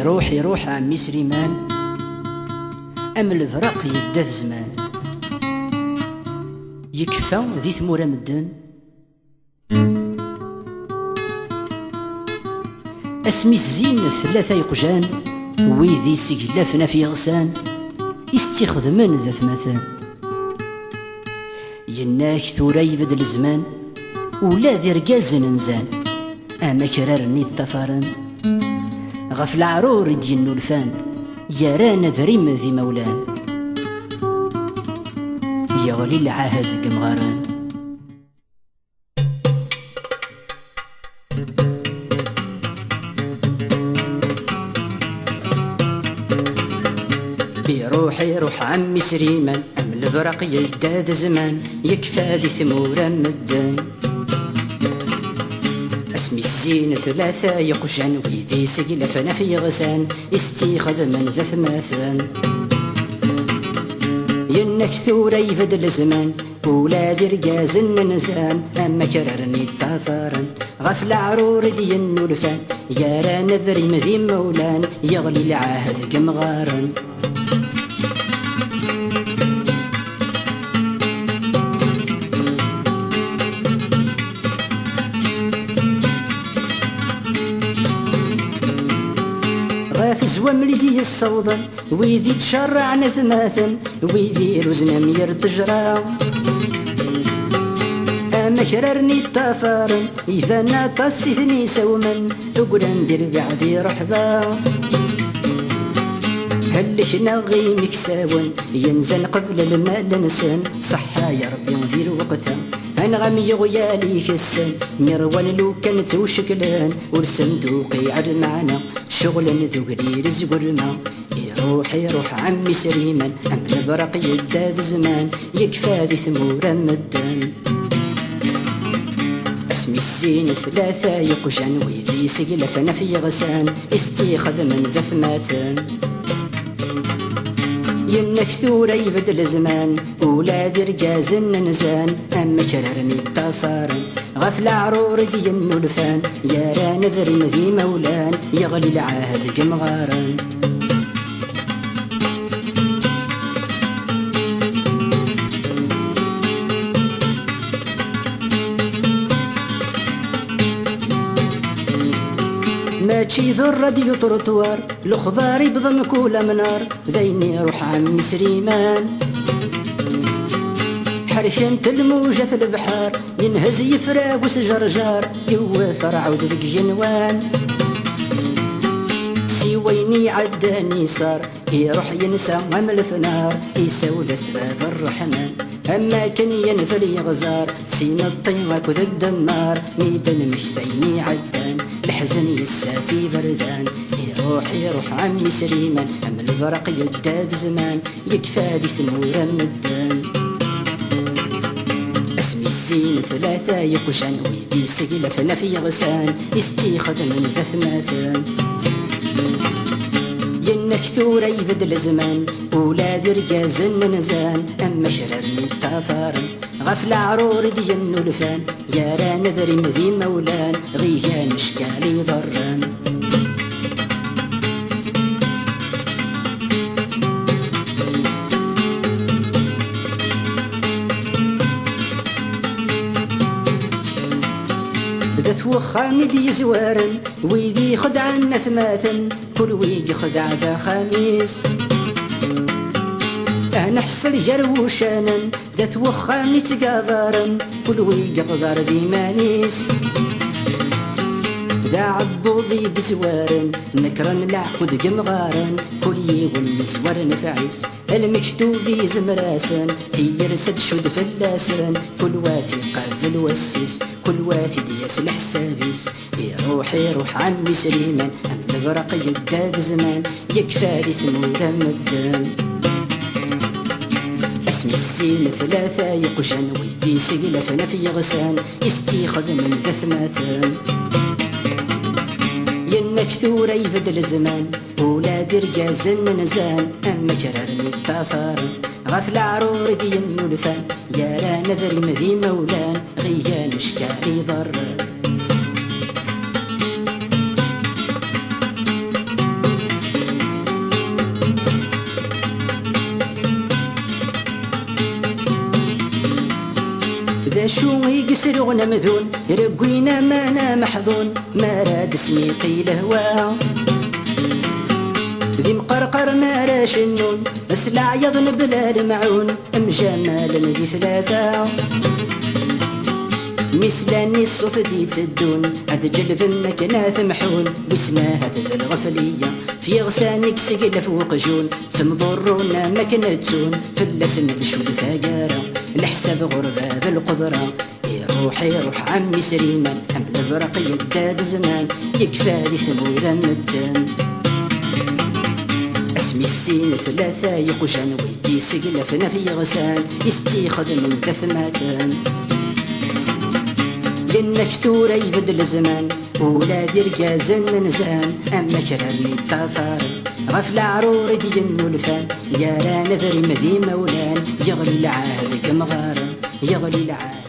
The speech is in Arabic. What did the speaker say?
يروح عمي سليمان، أم الفراق يداذ زمان، يكفى ذي ثمورة مدن. اسمي الزين ثلاثة يقجان، ويذي سقلافنا في غسان، يستخدمن ذات مثان. يناك ثورا يبدل الزمان، ولا ذي رقاز ننزان، أما كرارني الطفران، غف العرور دينو الفان، يارانا ذريم ذي مولان، يغلي العهد قمغاران. يروح عمي سليمان، أم البرق يداد زمان، يكفى ذي ثمورة مدان. اسمي الزين ثلاثة يقجان، ويذي سقلفنا في غسان، يستيخذ من ذا ثماثان. ينك ثورة يبدل الزمان، ولادي رقاز النزان، أما كررني الطفران، غف العرور دينو الفان، يا نذري مذي مولان، يغلي العهد قمغاران. في زوام لدي الصوضا، ويذي تشرع نثماثا، ويذي رزنا مير تجرى، أما كررني الطفران، إذا ناطسيثني سوما، أقول ندير بعدي رحبا. هلك نغي مكساون، ينزل قبل المال نسان، صحا يا ربي ندير وقتا، أنغم يغيالي كسان، مروان لو كان توشكلان، ورسندوقي عد معنا، شغل ذو قليل زقرما. يروح عمي سليمان، أم البرق يداد زمان، يكفى ذي ثمورة مدان. اسمي الزين ثلاثة يقجان، ويذي سقلفنا في غسان، استيخذ من ذا ثماثان. ينك ثورة يبدل زمان، ولادي رقاز ننزان، أما كررني الطفران، غف العرور دينو الفان، يا نذري ذي مولان، يغلي العهد قمغاران. ماشي ذو الراديو طروطوار، الأخبار يبضن كل منار، ذيني روح عمي سليمان. حرشنت الموجة في البحار، ينهز يفراوس جرجار، يوثر عود ذك جنوان. سيويني عداني صار، يروح ينسى عمل فنار، يسولست باب الرحمن، أما كان ينفل يغزار، سين الطيمة وذا الدمار، ميدان مشتيني عدان، الحزن يسا في بردان. يروح عمي سليمان، أم البرق يداد زمان، يكفى ذي ثمورة مدان. اسمي الزين ثلاثة يقجان، ويدي سقلفنا في غسان، يستيخذ من ذا ثماثان. ينك ثورة يبدل زمان، ولادي رقاز ننزان، أما شررني الطفران، غف العرور دينو الفان، يا نذري مذي مولان، غيان شكالي ضران. ذات وخامي دي زوارن، ويدي خدعنا ثماثا، كل ويجي خدع ذا خميس. أنا حصل جروشانا، ذات وخامي تقاضارا، كل ويجي غدار ذي مانيس. ذا عبوضي بزوارن، نكرن لعقود قمغارن، كل يغل زوار نفعيس، المكتوبي زمراسن، تيرسد شد فلاسن، كل واثي قابل وسيس، كل واثي دياس الحسابيس. يروح عمي سليمان، أم البرق يداد زمان، يكفى ذي ثمورة مدان. اسمي الزين ثلاثة يقجان، ويدي سقلفنا في غسان، يستيخذ من ذا ثماثان. ينك ثورة يبدل زمان، ولادي رقاز ننزان، أما كررني الطفران، غف العرور دينو الفان، يا نذري مذي مولان، غيان شكالي ضران. ذا شو يقسرغنا مذون يرقوينا مانا محظون ما راد اسمي قيل هوا ذي مقرقر ما راش النون اسلع يضن بلا المعون ام جمال ذي ثلاثة مسلاني الصوف ذي تدون هذا جلد المكنة ثمحون وسنا هذا الغفلية في غسانك سقل فوق جون تمضرونا مكنة تون فلسن الشود ثقارة الحساب غربة بالقدرة يروح عمي سريمان أم البرق يداد زمان يكفى ذي ثمورا مدان اسمي السين ثلاثة يقجان ويدي سقلفنا في غسان يستيخذ من ثماتان لأنك ثورة يبدل الزمان ولا دير جازن من زان أما كرامي الطفار غفل عرور دينو الفان يا را نذري مذي مولان يغلي العهد كمغار يغلي العهد